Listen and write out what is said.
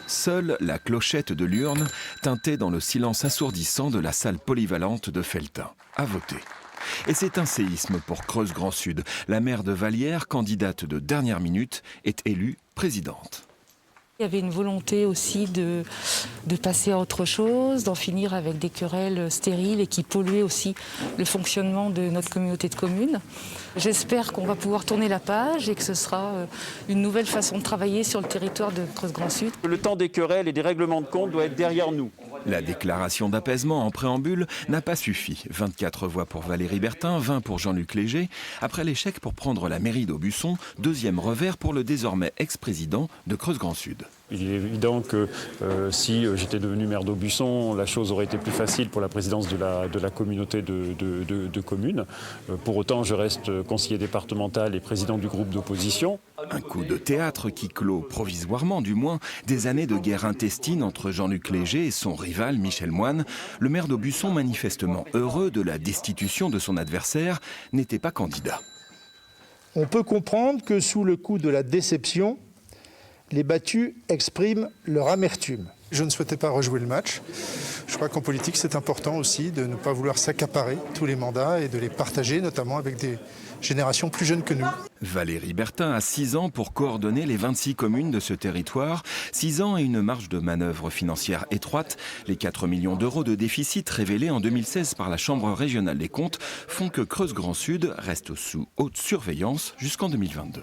Seule la clochette de l'urne, teintée dans le silence assourdissant de la salle polyvalente de Felletin, a voté. Et c'est un séisme pour Creuse Grand Sud. La maire de Vallières, candidate de dernière minute, est élue présidente. Il y avait une volonté aussi de passer à autre chose, d'en finir avec des querelles stériles et qui polluaient aussi le fonctionnement de notre communauté de communes. J'espère qu'on va pouvoir tourner la page et que ce sera une nouvelle façon de travailler sur le territoire de Creuse Grand Sud. Le temps des querelles et des règlements de compte doit être derrière nous. La déclaration d'apaisement en préambule n'a pas suffi. 24 voix pour Valérie Bertin, 20 pour Jean-Luc Léger. Après l'échec pour prendre la mairie d'Aubusson, deuxième revers pour le désormais ex-président de Creuse Grand Sud. Il est évident que si j'étais devenu maire d'Aubusson, la chose aurait été plus facile pour la présidence de la communauté de communes. Pour autant, je reste conseiller départemental et président du groupe d'opposition. Un coup de théâtre qui clôt, provisoirement du moins, des années de guerre intestine entre Jean-Luc Léger et son rival Michel Moine. Le maire d'Aubusson, manifestement heureux de la destitution de son adversaire, n'était pas candidat. On peut comprendre que sous le coup de la déception, les battus expriment leur amertume. Je ne souhaitais pas rejouer le match. Je crois qu'en politique, c'est important aussi de ne pas vouloir s'accaparer tous les mandats et de les partager, notamment avec des générations plus jeunes que nous. Valérie Bertin a 6 ans pour coordonner les 26 communes de ce territoire. 6 ans et une marge de manœuvre financière étroite. Les 4 millions d'euros de déficit révélés en 2016 par la Chambre régionale des comptes font que Creuse Grand Sud reste sous haute surveillance jusqu'en 2022.